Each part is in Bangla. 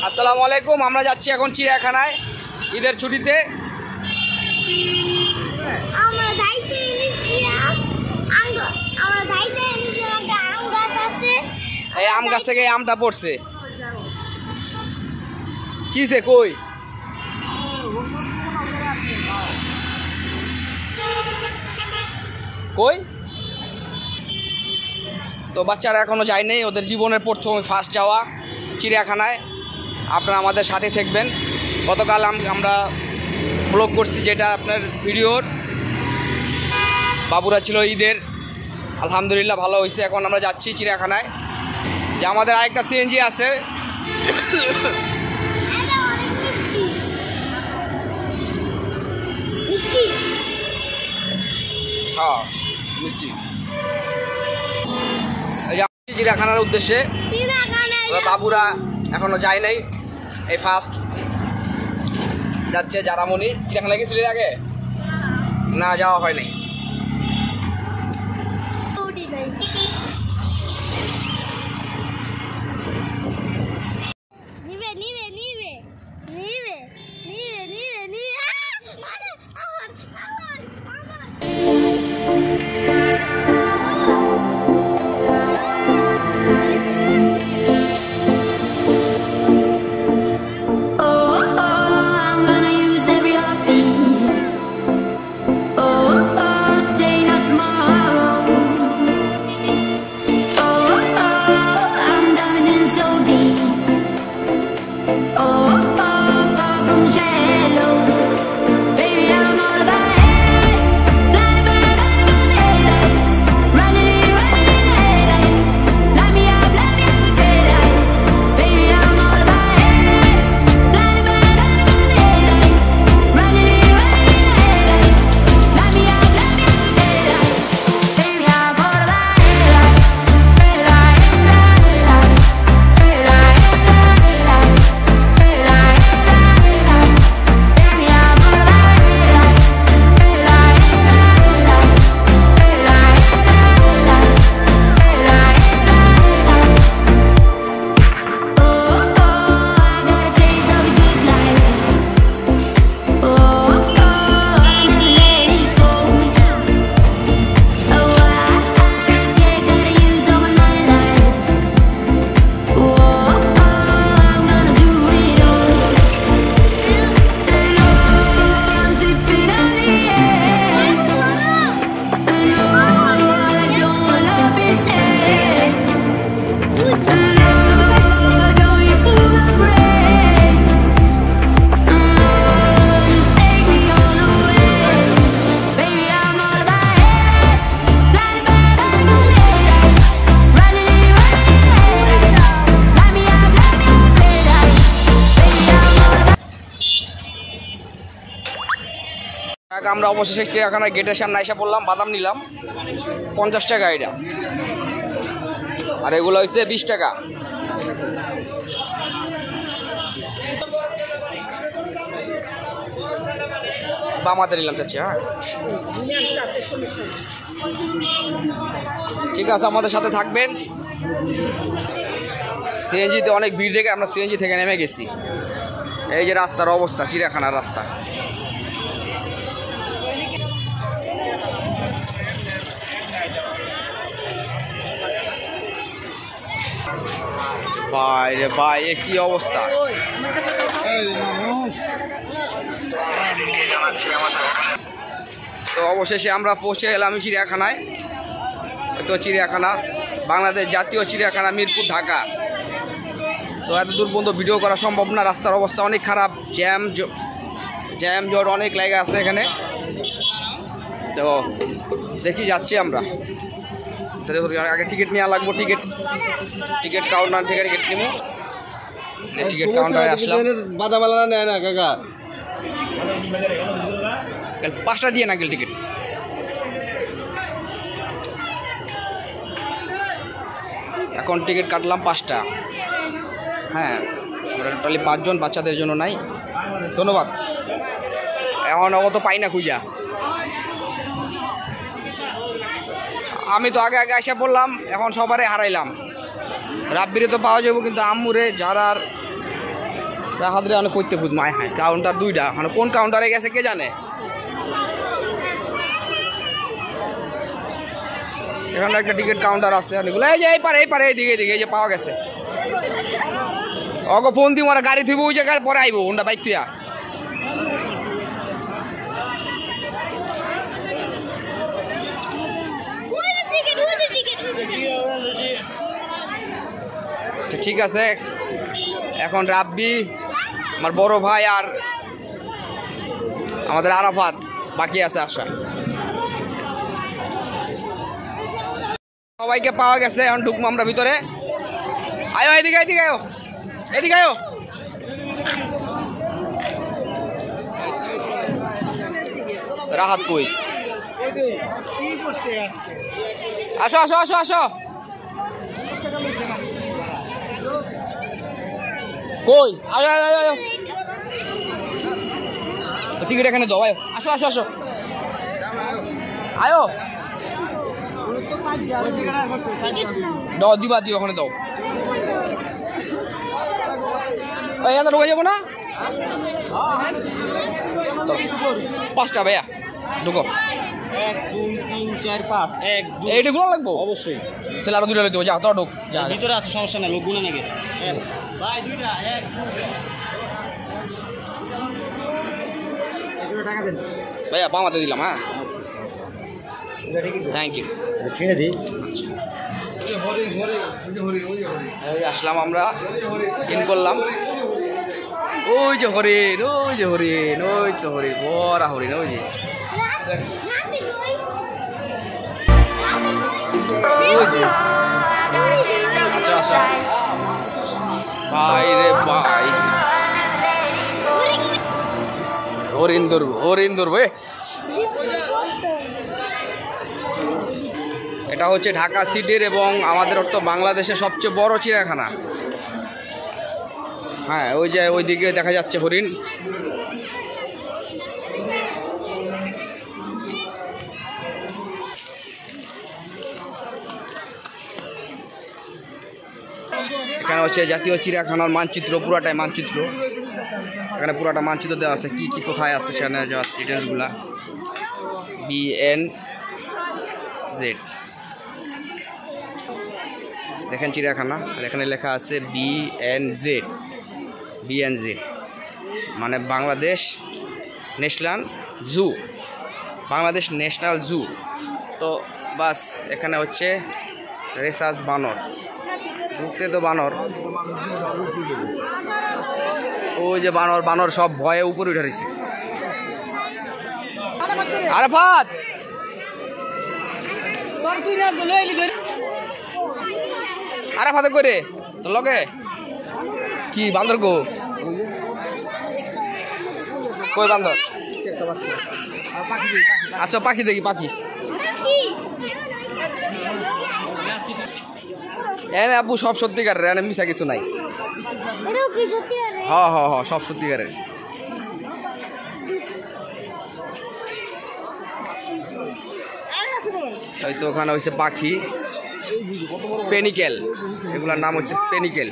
আসসালামু আলাইকুম। আমরা যাচ্ছি এখন চিড়িয়াখানায় ঈদের ছুটিতে। এই আম গাছ থেকে আমটা পড়ছে। কিসে কই কই তো বাচ্চারা এখনো যায়নি, ওদের জীবনের প্রথম ফার্স্ট যাওয়া চিড়িয়াখানায়। আপনারা আমাদের সাথে থাকবেন। গতকাল আমরা ব্লগ করছি, যেটা আপনার ভিডিওর বাবুরা ছিল ঈদের। আলহামদুলিল্লাহ ভালো হয়েছে। এখন আমরা যাচ্ছি চিড়িয়াখানায়। যে আমাদের আরেকটা সিএনজি আছে, হ্যাঁ মিষ্টি। চিড়িয়াখানার উদ্দেশ্যে বাবুরা এখনো যায় নাই, এই ফার্স্ট যাচ্ছে। জারামণি চিড়িয়াখানায় গেছিলি আগে? না, যাওয়া হয় নাই। আমরা অবশেষে চিড়িয়াখানার গেটের সামনে এসে পড়লাম। বাদাম নিলাম 50 টাকা এটা, আর এগুলো হচ্ছে 20 টাকা। বামাতে নিলাম চাচ্ছি। হ্যাঁ ঠিক আছে, আমাদের সাথে থাকবেন। সিএনজিতে অনেক ভিড় দেখে আমরা সিএনজি থেকে নেমে গেছি। এই যে রাস্তার অবস্থা, চিড়িয়াখানার রাস্তা। ভাই রে ভাই, এ কি অবস্থা! তো অবশেষে আমরা পৌঁছে এলাম চিড়িয়াখানায়। তো চিড়িয়াখানা বাংলাদেশ জাতীয় চিড়িয়াখানা, মিরপুর, ঢাকা। তো এত দূর পর্যন্ত ভিডিও করা সম্ভব না, রাস্তার অবস্থা অনেক খারাপ। জ্যাম জট অনেক লেগে আছে এখানে। তো দেখি যাচ্ছি আমরা। আগে টিকিট নেওয়া লাগবো। টিকিট কাউন্টার থেকে টিকিট নিব। টিকিট কাউন্টারে আসলাম। বাদামালা নেয় না কাকা, 5টা দিয়ে না গেল টিকিট। এখন টিকিট কাটলাম 5টা। হ্যাঁ, আমরা টোটালি 5 জন, বাচ্চাদের জন্য নাই। ধন্যবাদ। এখন অত পাই না খুঁজা। আমি তো আগে এসে পড়লাম, এখন সবারে হারাইলাম। রাব্বিরে তো পাওয়া যাবো, কিন্তু আম্মুরে যারার হাতরে অনেক করতে খুঁজ মায় হ্যাঁ কাউন্টার দুইটা মানে কোন কাউন্টারে গেছে কে জানে। এখানে একটা টিকিট কাউন্টার আছে অনেকগুলো। এই যে এই পারে এইদিকে এই যে পাওয়া গেছে। অগো ফোন দিয়ে মারা গাড়ি থুইব ওই জায়গায় পরে আইব হোন্ডা বাইক তুইয়া। ঠিক আছে এখন রাব্বি আমার বড় ভাই আর আমাদের আরাফাত বাকি আছে আসা। সবাইকে পাওয়া গেছে এখন ঢুকবো আমরা ভিতরে। আয়ো এদিকে আয়ো রাহাত কই আসো কই আয়ো টিকিট এখানে দাও আসো আয়ো দাও দিবা ওখানে দাও। এখানে ঢোকা যাবো না 5টা ভাইয়া ঢুকো 1 2 3 4 5 1 2 এইটাগুলো লাগবো অবশ্যই তাহলে আরো 2টা লাগবে যা তোরা ঢুক যা ভিতরে আছে সমস্যা নাই লোক গুনে নাকি ভাই 2টা 1 টাকা দেন ভাইয়া পামাতে দিলাম। হ্যাঁ থ্যাংক ইউ ছেড়ে দিই। আসলাম আমরা ইন করলাম। ওই যে হরিণ ওই তো হরিণ বড়া হরিণ ওই যে আচ্ছা ভাই রে ভাই হরিণ ধরবো। এটা হচ্ছে ঢাকা সিটির এবং আমাদের তো বাংলাদেশের সবচেয়ে বড় চিড়িয়াখানা। হ্যাঁ ওই যে ওইদিকে দেখা যাচ্ছে হরিণ। এখানে হচ্ছে জাতীয় চিড়িয়াখানার মানচিত্র, পুরাটাই মানচিত্র। এখানে পুরাটা মানচিত্র দেওয়া আছে কি কি কোথায় আছে সেখানে ডিটেলসগুলা BNZ দেখেন চিড়িয়াখানা। আর এখানে লেখা আছে BNZ মানে বাংলাদেশ ন্যাশনাল জু। তো বাস এখানে হচ্ছে রেসাস বানর ঢুকতে তো বানর ওই যে বানর সব ভয়ে উপরে উঠে রয়েছে। আরাফাত আরাফাতে করে তোর লগে কি বান্দর কই বান্দর? আচ্ছা পাখি দেখি পাখি এনে আপু সব সত্যিকারের এনে মিশা কিছু নাই। হ সব সত্যিকারের। হয়তো ওখানে হয়েছে পাখি পেনিকেল, এগুলোর নাম হচ্ছে পেনিকেল।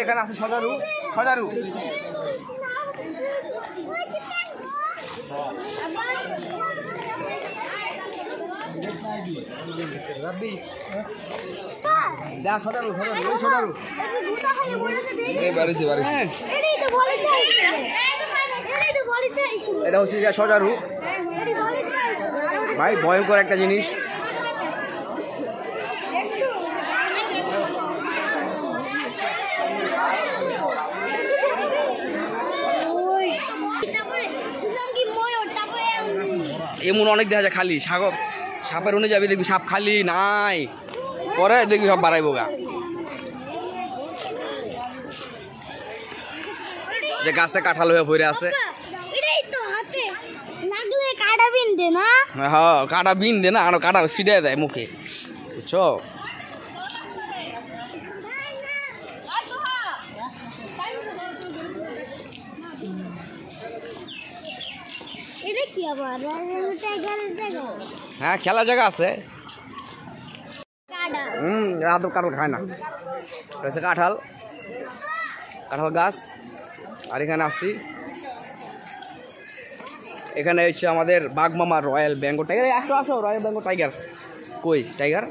এখানে আছে সজারু এটা হচ্ছে সজারু ভাই, ভয়ঙ্কর একটা জিনিস। এমন অনেক দেখা যায় খালি সাপের উনি যাবি দেখবি সাপ খালি নাই, পরে দেখবি সব বাড়াইবো গা। যে গাছে কাঁঠাল হয়ে ভরে আছে, হ্যাঁ কাঁটা বিন দে না, কাঁটা ছিটে দেয় মুখে, বুঝছো? হ্যাঁ খেলার জায়গা আছে। রাত কাঁঠাল খায় না, রয়েছে কাঁঠাল গাছ। আর এখানে আসছি, এখানে হচ্ছে আমাদের বাঘমামা রয়্যাল বেঙ্গল টাইগার। আসো আসো, রয়্যাল বেঙ্গল টাইগার কই? টাইগার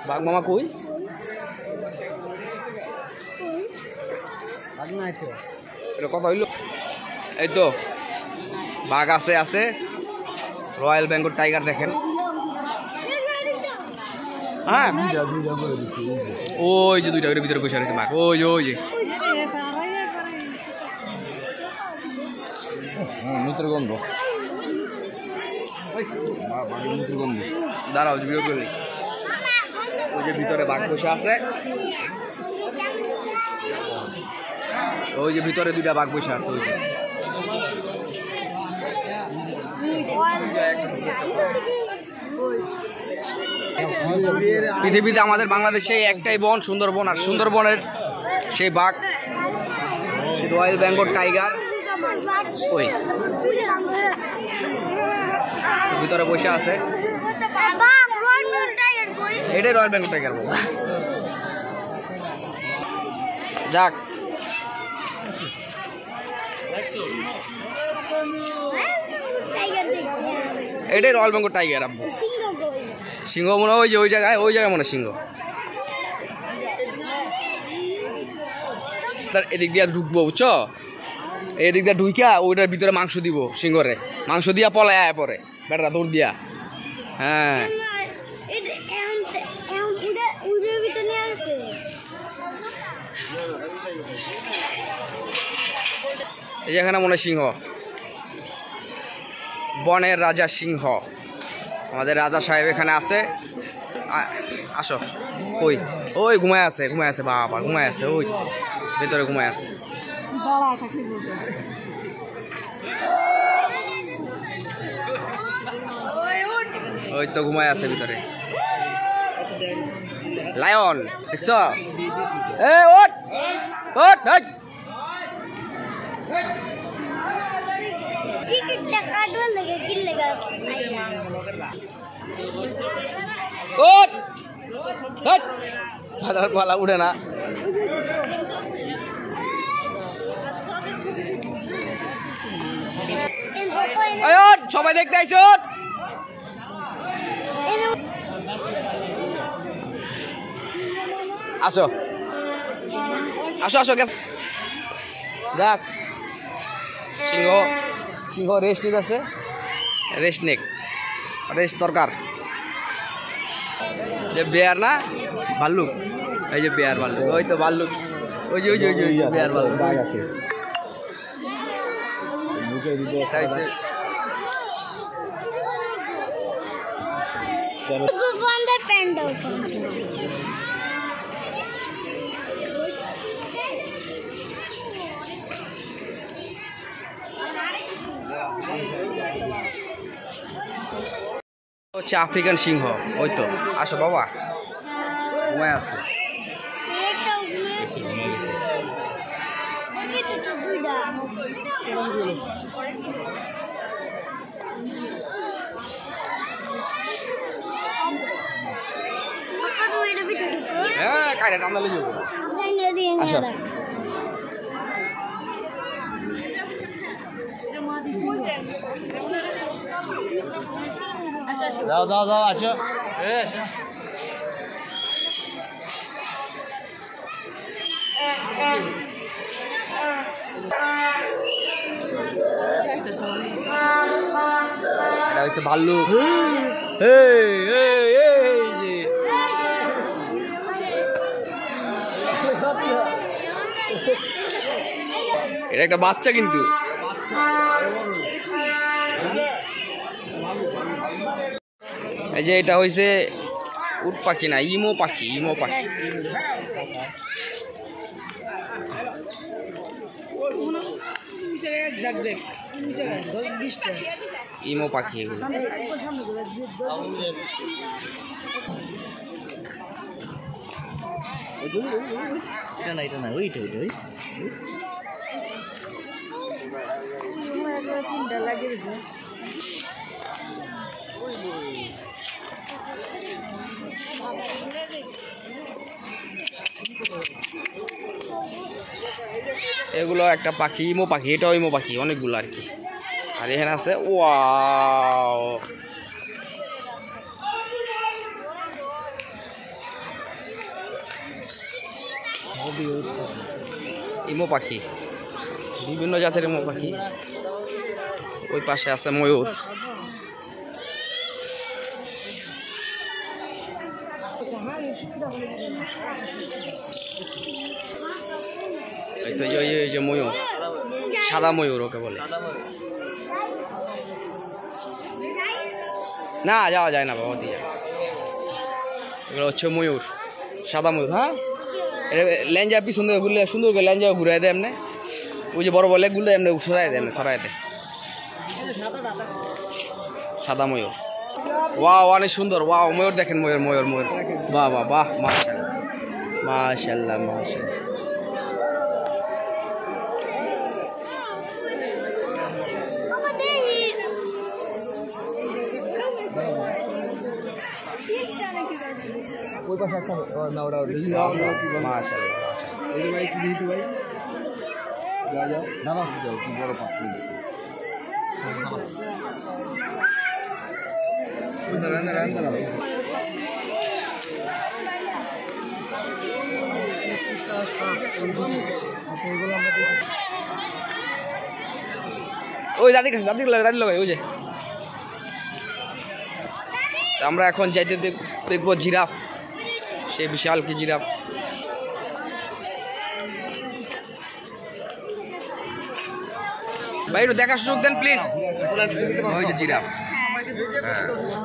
বাঘমামা কই? এটা কথা হইল, এই তো বাঘ আছে রয়্যাল বেঙ্গল টাইগার দেখেন। হ্যাঁ ওই যে দুইটা ভিতরে বসে রয়েছে বাঘ, ওই যে মূত্র গন্ধ, মূত্র গন্ধ। দাঁড়াও ভিডিও করলে। ওই যে ভিতরে বাঘ বসে আছে, ওই যে ভিতরে দুইটা বাঘ বসে আছে। ওই যে পৃথিবীতে আমাদের বাংলাদেশে একটাই বন সুন্দরবন, আর সুন্দরবনের সেই বাঘ রয়্যাল বেঙ্গল টাইগার ওই ভিতরে বসে আছে। এটাই রয়্যাল বেঙ্গল টাইগার। যাক এটাই রয়্যাল বেঙ্গল টাইগার। আব্বু সিংহ মনে হয় ওই জায়গায় মনে সিংহ। এদিক দিয়ে ঢুকবো বুঝছো, এদিক দিয়ে ঢুইকা ওইটার ভিতরে মাংস দিব, সিংহরে মাংস দিয়া পলায় পরে বেটারা দৌড় দিয়া। হ্যাঁ এই যেখানে মনে সিংহ, বনের রাজা সিংহ, আমাদের রাজা সাহেব এখানে আছে। আসো ওই ওই ঘুমায় আছে বাবা, ঘুমায় আছে ওই ভেতরে ঘুমায় আছে। ওই তো ঘুমায় আছে ভিতরে লায়ন, দেখছ? ওঠ ওঠ পালা উঠে না। সবাই দেখতে আইছ, আসো আসো আসো। দেখ সিংহ রেস্ট নিতে আছে, রেস্ট দরকার। যে বেয়ার না ভাল্লুক, এই যে বেয়ার ভাল্লুক, ওই তো ভাল্লুক, ওই যে বেয়ার ভাল্লুক আছে। হচ্ছে আফ্রিকান সিংহ, ওই তো। আসো বাবা, ঘুমায় আছে। হ্যাঁ কাইরে নাম নালে যাবো। আসো যাও আসো। এটা হচ্ছে ভাল্লুক। এটা একটা বাচ্চা কিন্তু। এই যে এটা হয়েছে উট পাখি না, ইমো পাখি। ইমো পাখি এগুলো। এটা না ওইটা তিনটা লাগিয়েছে এগুলো একটা পাখি, ইমো পাখি, এটাও ইমো পাখি, অনেকগুলো আর কি। আর এখানে আছে ওয়াও, ইমো পাখি, বিভিন্ন জাতের ইমো পাখি। ওই পাশে আছে ময়ূর। এই তো এই যে ময়ূর, সাদা ময়ূর ওকে বলে। না যাওয়া যায় না বাবা দিয়ে। এগুলো হচ্ছে ময়ূর, সাদা ময়ূর। হ্যাঁ, ল্যাঞ্জা পিছন থেকে ঘুরলে সুন্দর করে ল্যাঞ্জা ঘুরাই দেয় এমনি। ওই যে বড় বড় লেগুলো এমনি সরাই দেয়, এমনি সরাই দেয়। সাদা ময়ূর, ওয়াও অনেক সুন্দর। ওয়াও ময়ূর দেখেন, ময়ূর ময়ূর ময়ূর, বাহ বাহ বাহ, মাশাআল্লাহ মাশাআল্লাহ মাশাআল্লাহ। ওই পাশে একটা না, ওটা মাশাআল্লাহ। এই ভাই কি দিতে ভাই, যা যা না না যাও, কি বড় পাখি। রান্না রান্না ওই দাদি কাছে, দাদি লাগাই ওই যে। আমরা এখন যাইতে দেখবো জিরাফ, সেই বিশাল কি জিরাফ। ভাই একটু দেখার সুযোগ দেন প্লিজ। ওই যে জিরাফ,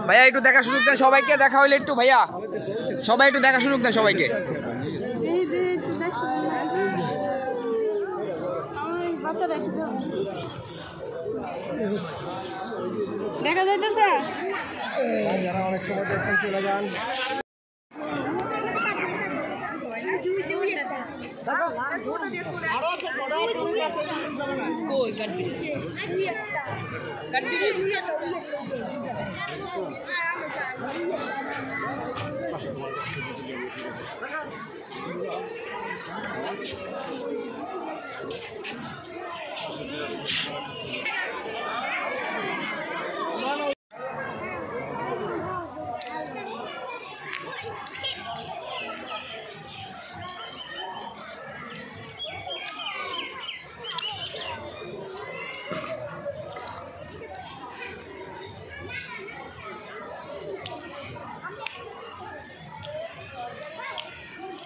ভাইয়া একটু দেখার সুযোগ দেন সবাইকে, দেখা হইলে একটু ভাইয়া সবাই একটু দেখার সুযোগ দেন সবাইকে। দেখা যাইতেছে অনেক সময় দেখেন চলে যান।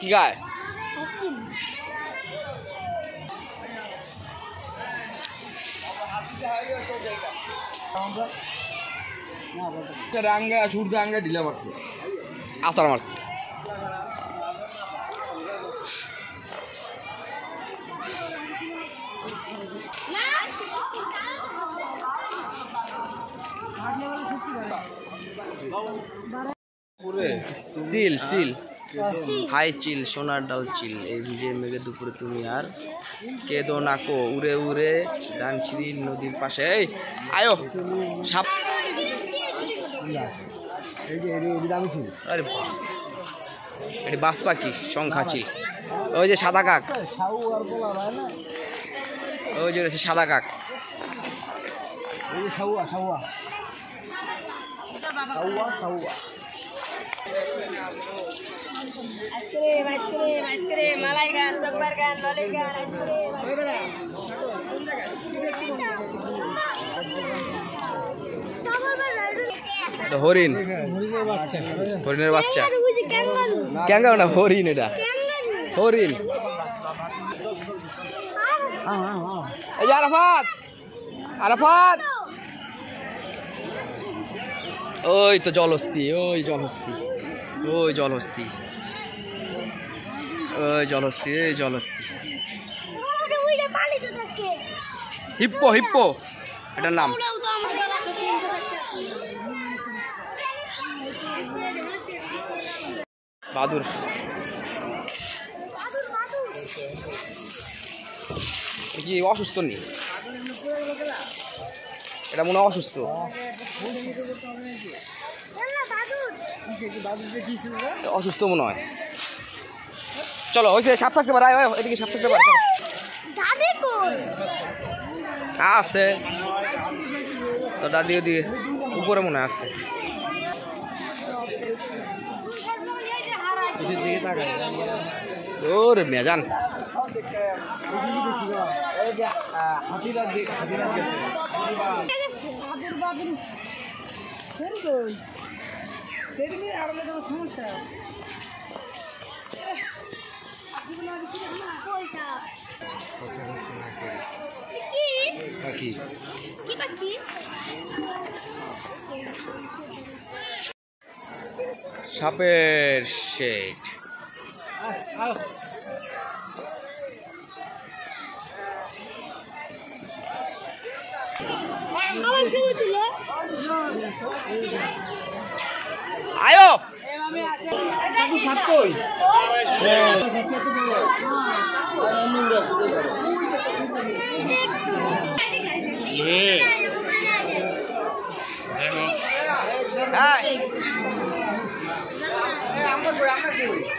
কি গায় রাঙ্গা ছুটতে আঙ্গা ঢিলা মারছে। আসার আমার চিল চিল, হাই চিল, সোনার ডাল চিল, এই ভিজে মেঘে দুপুরে তুমি আর কেদো নাকো, উড়ে উড়ে ডানছিরি নদীর পাশে। এই আয়ো সাপ, আরে বাহ, এটি বাস পাখি, সংখ্যা চিল। ওই যে সাদা কাক, ওই যে সাদা কাক। আইসক্রিম আইসক্রিম আইসক্রিম মালাই গান চকবার গান ললি গান আইসক্রিম হরিণ, হরিণের বাচ্চা, ক্যাঙ্গারু না হরিণ, এটা হরিণ। এই যে আরাফাত, আরাফাত, ওই তো জলহস্তি, ওই জলহস্তি, ওই জলহস্তি, ওই জলহস্তি, এই জলহস্তি। হিপ্পো, হিপ্পো এটার নাম। বাদুর, কি অসুস্থ নেই। এটা মনে হয় অসুস্থ। অসুস্থ মনে হয়। চলো হয়েছে, সাপ থাকতে পারে, এদিকে সাপ থাকতে পারে। আছে তো দাদি ওদিকে উপরে মনে হয় আছে। ওরে মিয়া যান। সাপের শেড। আয়ো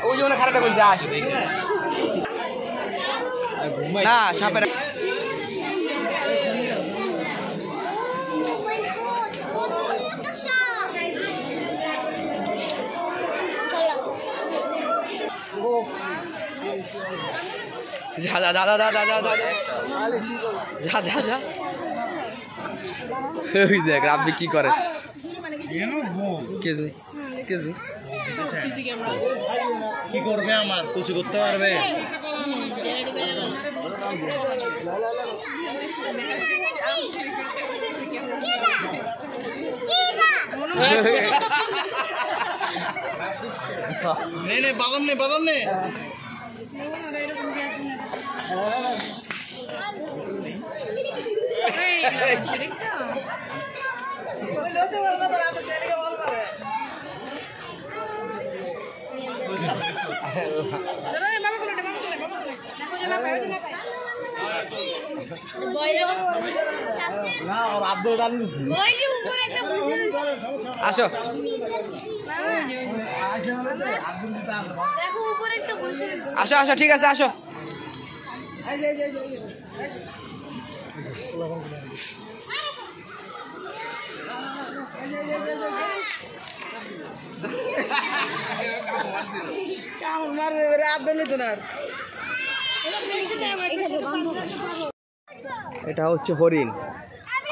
ওই জন্য খারাপটা বলছে আস না সাপের। যা যা যা যা যা যা যা যা যা যা। ওই দেখ আপনি কি করে কি করবে? আমার কিছু করতে পারবে? বাদাম নেই, বাদাম নেই। আসো আসো আসো ঠিক আছে আসো। এটা হচ্ছে হরিণ,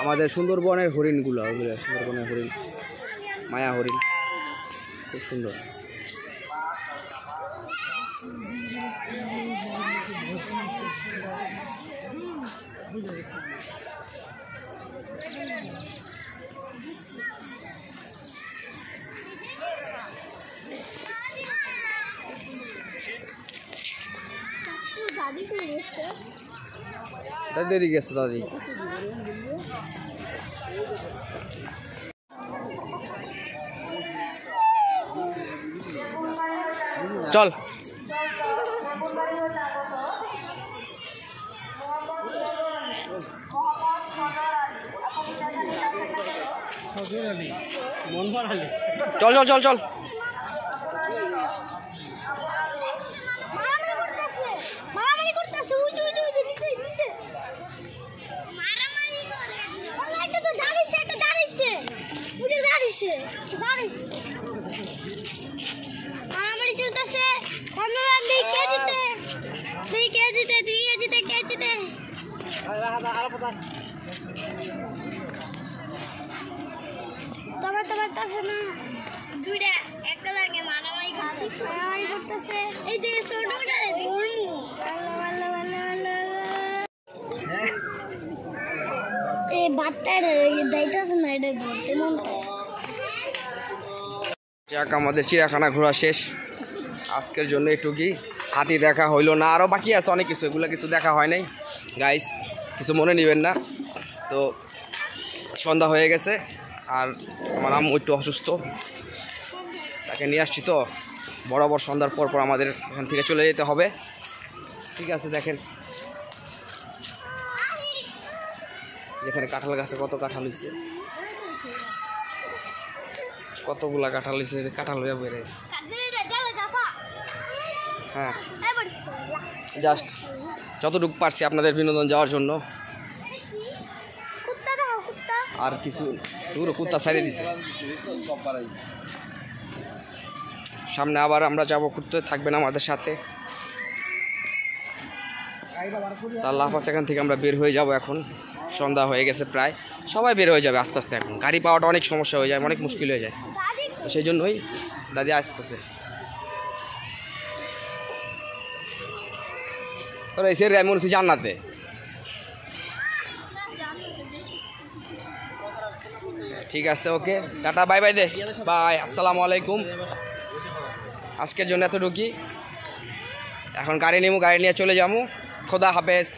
আমাদের সুন্দরবনের হরিণগুলো, সুন্দরবনের হরিণ, মায়া হরিণ, খুব সুন্দর। দাদি গেছে দাদি। চল চল চল চল চল। যাক আমাদের চিড়িয়াখানা ঘোরা শেষ আজকের জন্য। একটু কি হাতি দেখা হইলো না, আরও বাকি আছে অনেক কিছু, এগুলো কিছু দেখা হয় নাই গাইস, কিছু মনে নেবেন না। তো সন্ধ্যা হয়ে গেছে আর আমার আম্মু একটু অসুস্থ, তাকে নিয়ে আসছি। তো বরাবর সন্ধ্যার পর পর আমাদের এখান থেকে চলে যেতে হবে। ঠিক আছে দেখেন যেখানে কাঁঠাল গাছে কত কাঁঠাল হয়েছে, কতগুলা কাঁঠাল হয়েছে, কাঁঠাল হয়ে বেড়ে। হ্যাঁ জাস্ট যতটুকু পারছি আপনাদের বিনোদন যাওয়ার জন্য, আর কিছু দূর কুত্তা ছাড়িয়ে দিছে। সামনে আবার আমরা যাব ঘুরতে, থাকবেন আমাদের সাথে। আল্লাহ হাফেজ। এখান থেকে আমরা বের হয়ে যাব, এখন সন্ধ্যা হয়ে গেছে প্রায়, সবাই বের হয়ে যাবে আস্তে আস্তে। এখন গাড়ি পাওয়াটা অনেক সমস্যা হয়ে যায়, অনেক মুশকিল হয়ে যায়, তো সেই জন্যই দাদি আসতেছে। ওরা এসে মনে হচ্ছে জান্নাতে। ঠিক আছে, ওকে, টাটা, বাই বাই দে, বাই, আসসালামু আলাইকুম। আজকের জন্য এতটুকুই। এখন গাড়ি নিয়ে চলে যাবো। খোদা হাফেজ।